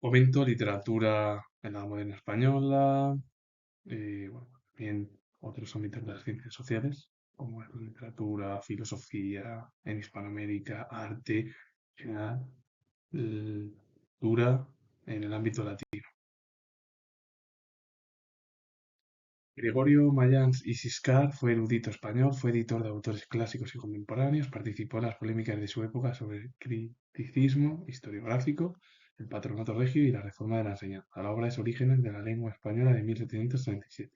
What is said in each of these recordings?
Fomento literatura en la moderna española, bueno, también otros ámbitos de las ciencias sociales, como es la literatura, filosofía, en Hispanoamérica, arte, en general, cultura en el ámbito latino. Gregorio Mayans y Siscar fue erudito español, fue editor de autores clásicos y contemporáneos, participó en las polémicas de su época sobre el criticismo historiográfico, el patronato regio y la reforma de la enseñanza. La obra es Orígenes de la lengua española de 1737.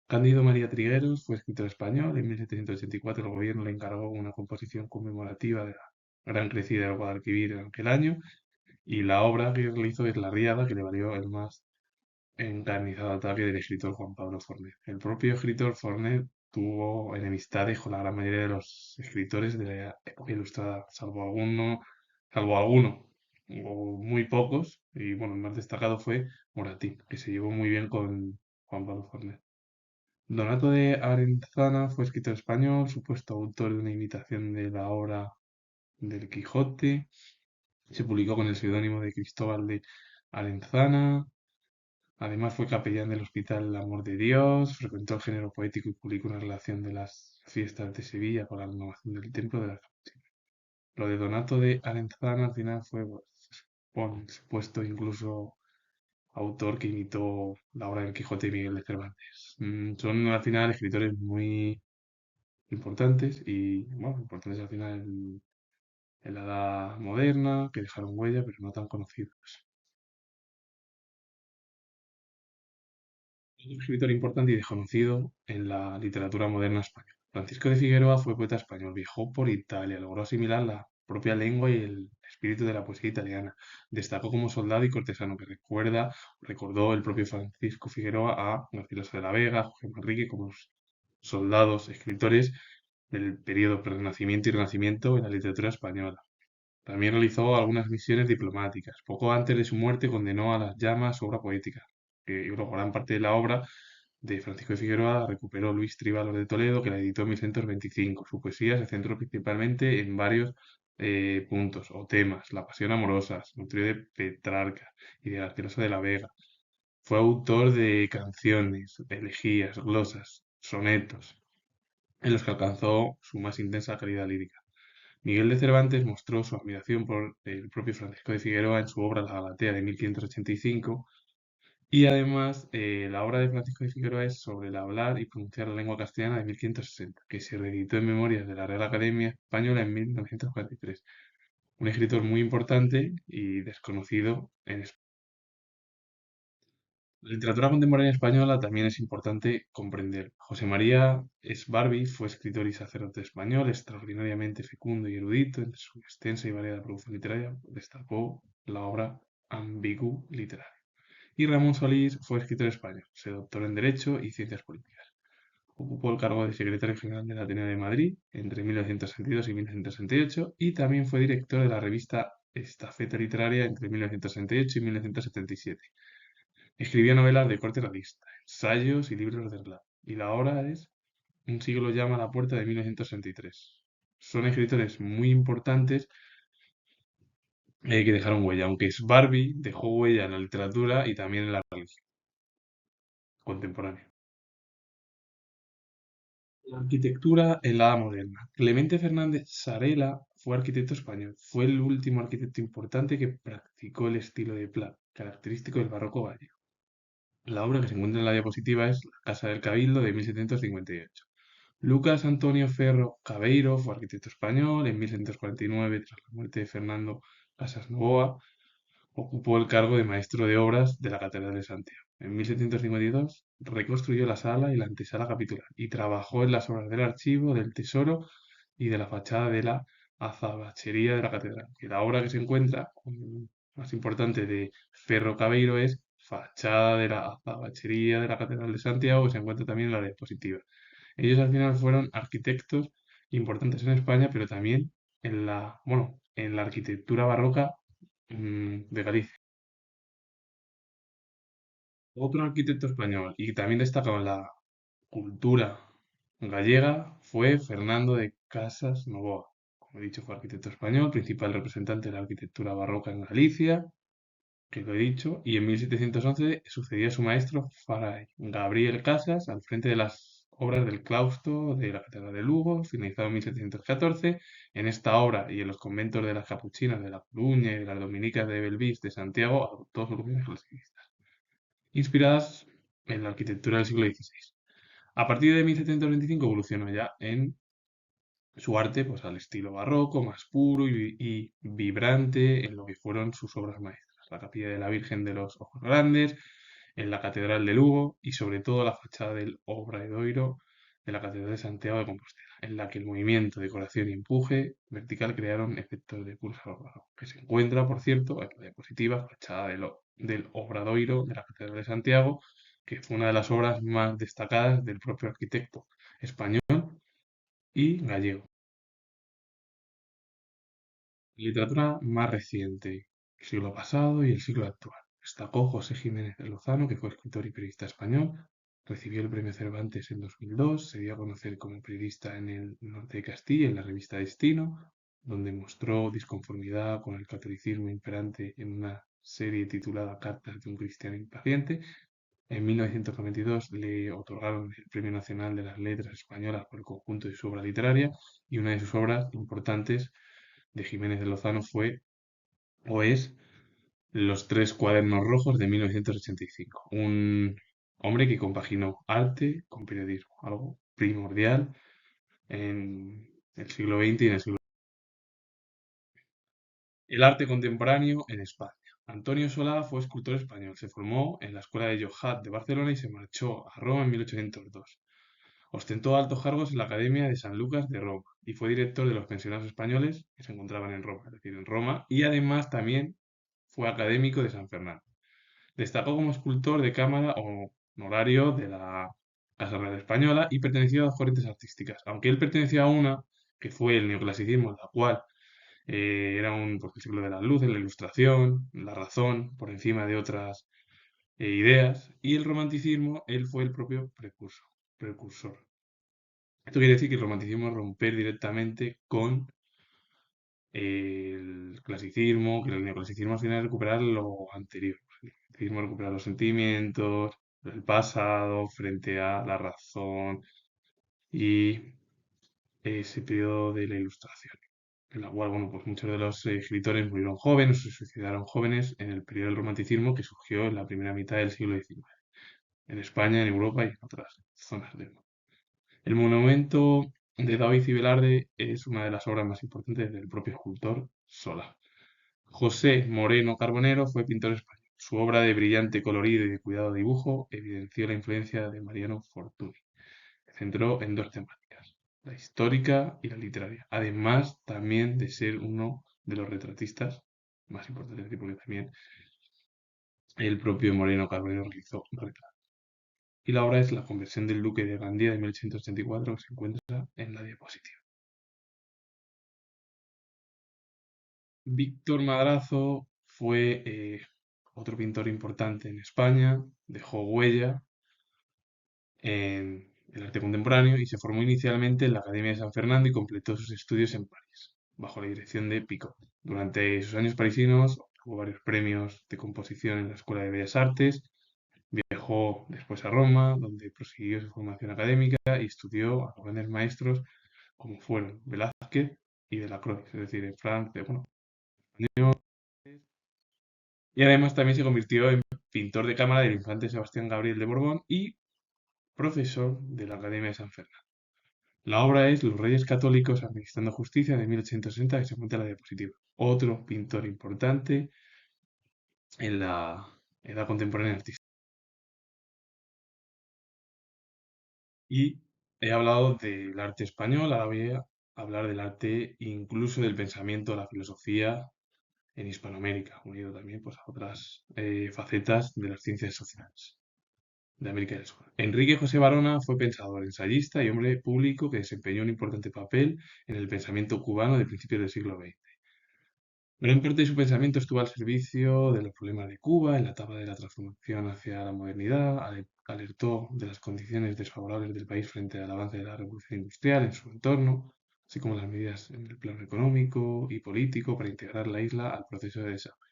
Cándido María Trigueros fue escritor español. En 1784 el gobierno le encargó una composición conmemorativa de la gran crecida del Guadalquivir en aquel año y la obra que realizó es La Riada, que le valió el más encarnizado ataque del escritor Juan Pablo Fornet. El propio escritor Fornet tuvo enemistades con la gran mayoría de los escritores de la época ilustrada, salvo alguno, o muy pocos, y bueno, el más destacado fue Moratín, que se llevó muy bien con Juan Pablo Fornet. Donato de Arenzana fue escritor español, supuesto autor de una imitación de la obra del Quijote. Se publicó con el seudónimo de Cristóbal de Arenzana. Además fue capellán del Hospital El Amor de Dios, frecuentó el género poético y publicó una relación de las fiestas de Sevilla con la renovación del templo de la Asunción. Lo de Donato de Arenzana al final fue pues, supuesto incluso autor que imitó la obra del Quijote de Miguel de Cervantes. Son al final escritores muy importantes y, bueno, importantes al final en la edad moderna, que dejaron huella, pero no tan conocidos. Un escritor importante y desconocido en la literatura moderna española. Francisco de Figueroa fue poeta español, viajó por Italia, logró asimilar la propia lengua y el espíritu de la poesía italiana. Destacó como soldado y cortesano, que recordó el propio Francisco Figueroa a Garcilaso de la Vega, Jorge Manrique, como soldados, escritores del periodo pre-renacimiento y renacimiento en la literatura española. También realizó algunas misiones diplomáticas. Poco antes de su muerte condenó a las llamas su obra poética, que luego gran parte de la obra de Francisco de Figueroa la recuperó Luis Tríbalos de Toledo, que la editó en 1125. Su poesía se centró principalmente en varios puntos o temas: la pasión amorosa, se nutrió de Petrarca y de Garcilaso de la Vega. Fue autor de canciones, elegías, glosas, sonetos, en los que alcanzó su más intensa calidad lírica. Miguel de Cervantes mostró su admiración por el propio Francisco de Figueroa en su obra La Galatea de 1585 y además la obra de Francisco de Figueroa es sobre el hablar y pronunciar la lengua castellana de 1560, que se reeditó en Memorias de la Real Academia Española en 1943. Un escritor muy importante y desconocido en España. La literatura contemporánea española también es importante comprender. José María Esbarbi fue escritor y sacerdote español, extraordinariamente fecundo y erudito. En su extensa y variada producción literaria destacó la obra Ambigu literaria. Y Ramón Solís fue escritor español, se doctoró en Derecho y Ciencias Políticas. Ocupó el cargo de secretario general del Ateneo de Madrid entre 1962 y 1968 y también fue director de la revista Estafeta Literaria entre 1968 y 1977. Escribía novelas de corte realista, ensayos y libros de relato. Y la obra es Un siglo llama a la puerta de 1963. Son escritores muy importantes que dejaron huella, aunque es Barbie dejó huella en la literatura y también en la religión contemporánea. La arquitectura en la Edad Moderna. Clemente Fernández Sarela fue arquitecto español. Fue el último arquitecto importante que practicó el estilo de Pla, característico del barroco gallego. La obra que se encuentra en la diapositiva es La Casa del Cabildo de 1758. Lucas Antonio Ferro Cabeiro fue arquitecto español. En 1749, tras la muerte de Fernando Casas Novoa, ocupó el cargo de maestro de obras de la Catedral de Santiago. En 1752 reconstruyó la sala y la antesala capitular y trabajó en las obras del archivo, del tesoro y de la fachada de la azabachería de la catedral. Que la obra que se encuentra más importante de Ferro Cabeiro es fachada de la azabachería de la Catedral de Santiago, que se encuentra también en la diapositiva. Ellos al final fueron arquitectos importantes en España, pero también bueno, en la arquitectura barroca de Galicia. Otro arquitecto español y que también destacado en la cultura gallega fue Fernando de Casas Novoa. Como he dicho, fue arquitecto español, principal representante de la arquitectura barroca en Galicia. que lo he dicho, y en 1711 sucedió a su maestro Fray Gabriel Casas al frente de las obras del claustro de la Catedral de Lugo, finalizado en 1714. En esta obra y en los conventos de las Capuchinas de La Coruña y de las Dominicas de Belvís de Santiago adoptó soluciones clasicistas, inspiradas en la arquitectura del siglo XVI. A partir de 1725 evolucionó ya en su arte pues, al estilo barroco, más puro y vibrante en lo que fueron sus obras maestras. La capilla de la Virgen de los Ojos Grandes, en la Catedral de Lugo y sobre todo la fachada del Obradoiro de la Catedral de Santiago de Compostela, en la que el movimiento, decoración y empuje vertical crearon efectos de pulsar barroco, que se encuentra, por cierto, en la diapositiva fachada del Obradoiro de la Catedral de Santiago, que fue una de las obras más destacadas del propio arquitecto español y gallego. Literatura más reciente, el siglo pasado y el siglo actual. Destacó José Jiménez de Lozano, que fue escritor y periodista español. Recibió el premio Cervantes en 2002. Se dio a conocer como periodista en el norte de Castilla, en la revista Destino, donde mostró disconformidad con el catolicismo imperante en una serie titulada Cartas de un cristiano impaciente. En 1992 le otorgaron el Premio Nacional de las Letras Españolas por el conjunto de su obra literaria y una de sus obras importantes de Jiménez de Lozano fue o es Los Tres Cuadernos Rojos de 1985. Un hombre que compaginó arte con periodismo, algo primordial en el siglo XX y en el siglo. El arte contemporáneo en España. Antonio Solá fue escultor español. Se formó en la Escuela de Llohat de Barcelona y se marchó a Roma en 1802. Ostentó altos cargos en la Academia de San Lucas de Roma y fue director de los pensionados españoles que se encontraban en Roma, es decir, en Roma, y además también fue académico de San Fernando. Destacó como escultor de cámara o honorario de la Casa Real Española y perteneció a dos corrientes artísticas, aunque él pertenecía a una que fue el neoclasicismo, la cual era pues, el siglo de las luces, la ilustración, la razón, por encima de otras ideas, y el romanticismo, él fue el propio precursor. Esto quiere decir que el romanticismo es romper directamente con el clasicismo, que el neoclasicismo al final es recuperar lo anterior. El clasicismo es recuperar los sentimientos, el pasado, frente a la razón y ese periodo de la ilustración, en la cual, bueno, pues muchos de los escritores murieron jóvenes o se suicidaron jóvenes en el periodo del romanticismo que surgió en la primera mitad del siglo XIX, en España, en Europa y en otras zonas del mundo. El monumento de David y Velarde es una de las obras más importantes del propio escultor Solá. José Moreno Carbonero fue pintor español. Su obra de brillante colorido y de cuidado dibujo evidenció la influencia de Mariano Fortuny. Se centró en dos temáticas, la histórica y la literaria, además también de ser uno de los retratistas más importantes, porque también el propio Moreno Carbonero realizó retratos. Y la obra es La conversión del duque de Gandía de 1884, que se encuentra en la diapositiva. Víctor Madrazo fue otro pintor importante en España, dejó huella en el arte contemporáneo y se formó inicialmente en la Academia de San Fernando y completó sus estudios en París, bajo la dirección de Picot. Durante sus años parisinos obtuvo varios premios de composición en la Escuela de Bellas Artes, viajó después a Roma, donde prosiguió su formación académica y estudió a los grandes maestros como fueron Velázquez y Delacroix, es decir, en Francia, bueno, y además también se convirtió en pintor de cámara del infante Sebastián Gabriel de Borbón y profesor de la Academia de San Fernando. La obra es Los Reyes Católicos administrando justicia de 1860 que se encuentra en la diapositiva. Otro pintor importante en la edad contemporánea artística. Y he hablado del arte español, ahora voy a hablar del arte incluso del pensamiento, la filosofía en Hispanoamérica, unido también pues, a otras facetas de las ciencias sociales de América del Sur. Enrique José Barona fue pensador, ensayista y hombre público que desempeñó un importante papel en el pensamiento cubano de principios del siglo XX. Gran parte de su pensamiento estuvo al servicio de los problemas de Cuba en la etapa de la transformación hacia la modernidad, alertó de las condiciones desfavorables del país frente al avance de la revolución industrial en su entorno, así como las medidas en el plano económico y político para integrar la isla al proceso de desarrollo.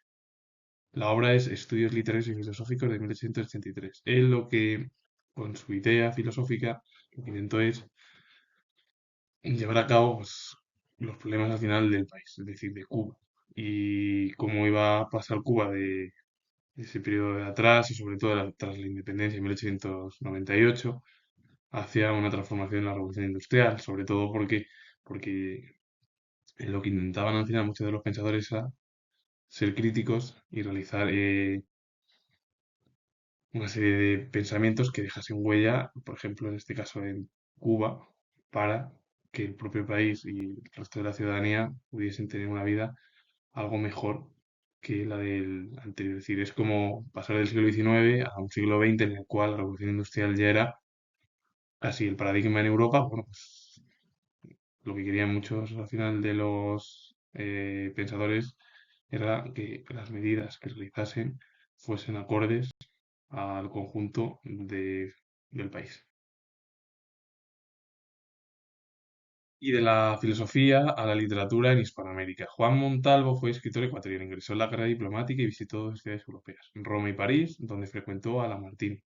La obra es Estudios literarios y filosóficos de 1883. Él lo que, con su idea filosófica, lo que intentó es llevar a cabo pues, los problemas al final del país, es decir, de Cuba. Y cómo iba a pasar Cuba de ese periodo de atrás y sobre todo tras la independencia en 1898 hacia una transformación en la revolución industrial, sobre todo porque lo que intentaban al final muchos de los pensadores era ser críticos y realizar una serie de pensamientos que dejasen huella, por ejemplo, en este caso en Cuba, para que el propio país y el resto de la ciudadanía pudiesen tener una vida algo mejor que la del anterior. Es decir, es como pasar del siglo XIX a un siglo XX en el cual la revolución industrial ya era casi el paradigma en Europa. Bueno, pues lo que querían muchos al final de los pensadores era que las medidas que realizasen fuesen acordes al conjunto del país. Y de la filosofía a la literatura en Hispanoamérica. Juan Montalvo fue escritor ecuatoriano, ingresó en la carrera diplomática y visitó dos ciudades europeas, Roma y París, donde frecuentó a Lamartine.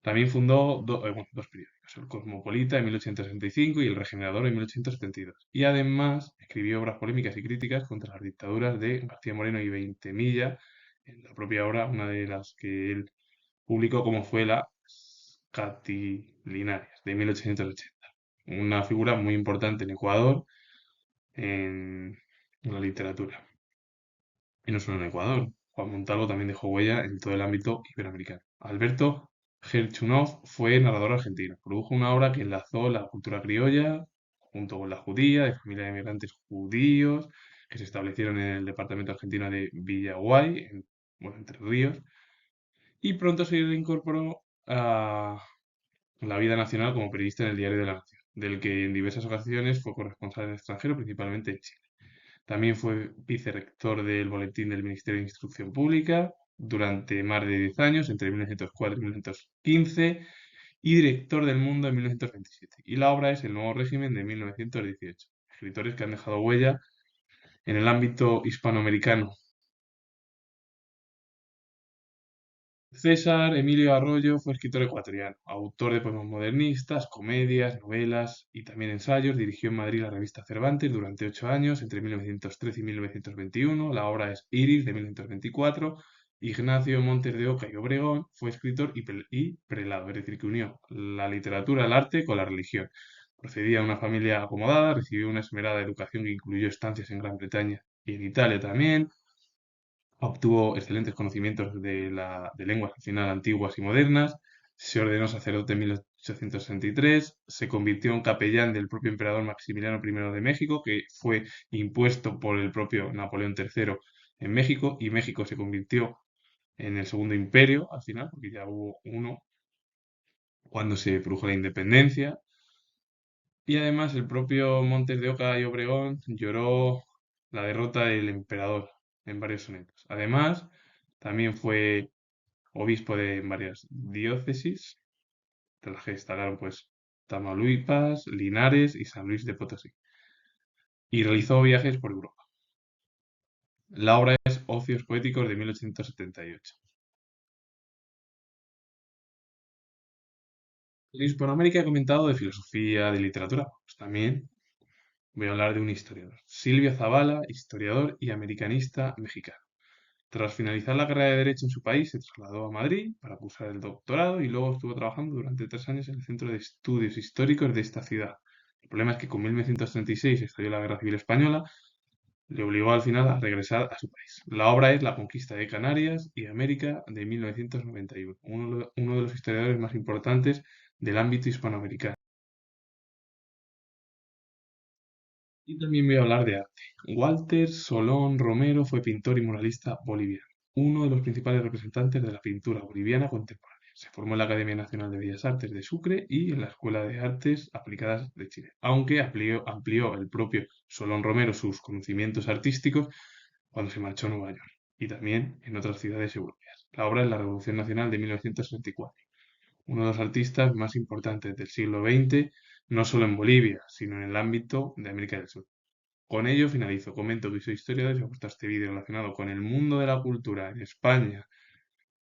También fundó bueno, dos periódicos, el Cosmopolita en 1865 y el Regenerador en 1872. Y además escribió obras polémicas y críticas contra las dictaduras de García Moreno y Veintemilla, en la propia obra, una de las que él publicó como fue la Catilinares de 1880. Una figura muy importante en Ecuador en la literatura. Y no solo en Ecuador. Juan Montalvo también dejó huella en todo el ámbito iberoamericano. Alberto Gerchunov fue narrador argentino. Produjo una obra que enlazó la cultura criolla junto con la judía, de familia de inmigrantes judíos que se establecieron en el departamento argentino de Villaguay, bueno, Entre Ríos, y pronto se reincorporó a la vida nacional como periodista en el Diario de la Nación, del que en diversas ocasiones fue corresponsal en el extranjero, principalmente en Chile. También fue vicerrector del Boletín del Ministerio de Instrucción Pública durante más de 10 años, entre 1904 y 1915, y director del Mundo en 1927. Y la obra es El Nuevo Régimen de 1918. Escritores que han dejado huella en el ámbito hispanoamericano. César Emilio Arroyo fue escritor ecuatoriano, autor de poemas modernistas, comedias, novelas y también ensayos. Dirigió en Madrid la revista Cervantes durante 8 años, entre 1913 y 1921. La obra es Iris, de 1924. Ignacio Montes de Oca y Obregón fue escritor y prelado, es decir, que unió la literatura, el arte con la religión. Procedía de una familia acomodada, recibió una esmerada educación que incluyó estancias en Gran Bretaña y en Italia también. Obtuvo excelentes conocimientos de lenguas al final antiguas y modernas. Se ordenó sacerdote en 1863. Se convirtió en capellán del propio emperador Maximiliano I de México, que fue impuesto por el propio Napoleón III en México. Y México se convirtió en el segundo imperio al final, porque ya hubo uno cuando se produjo la independencia. Y además el propio Montes de Oca y Obregón lloró la derrota del emperador en varios sonetos. Además, también fue obispo de varias diócesis, de las que destacaron pues Tamaulipas, Linares y San Luis de Potosí, y realizó viajes por Europa. La obra es Ocios Poéticos de 1878. En Hispanoamérica he comentado de filosofía, de literatura, pues también voy a hablar de un historiador, Silvio Zavala, historiador y americanista mexicano. Tras finalizar la carrera de Derecho en su país, se trasladó a Madrid para cursar el doctorado y luego estuvo trabajando durante 3 años en el Centro de Estudios Históricos de esta ciudad. El problema es que con 1936 estalló la Guerra Civil Española, le obligó al final a regresar a su país. La obra es La conquista de Canarias y América de 1991, uno de los historiadores más importantes del ámbito hispanoamericano. Y también voy a hablar de arte. Walter Solón Romero fue pintor y muralista boliviano, uno de los principales representantes de la pintura boliviana contemporánea. Se formó en la Academia Nacional de Bellas Artes de Sucre y en la Escuela de Artes Aplicadas de Chile, aunque amplió el propio Solón Romero sus conocimientos artísticos cuando se marchó a Nueva York y también en otras ciudades europeas. La obra es La Revolución Nacional de 1964, uno de los artistas más importantes del siglo XX, no solo en Bolivia, sino en el ámbito de América del Sur. Con ello finalizo. Comento que soy historiador y os he puesto este vídeo relacionado con el mundo de la cultura en España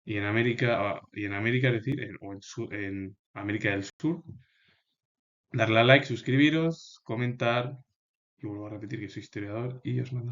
y en América, es decir, en América del Sur. Darle a like, suscribiros, comentar y vuelvo a repetir que soy historiador y os mando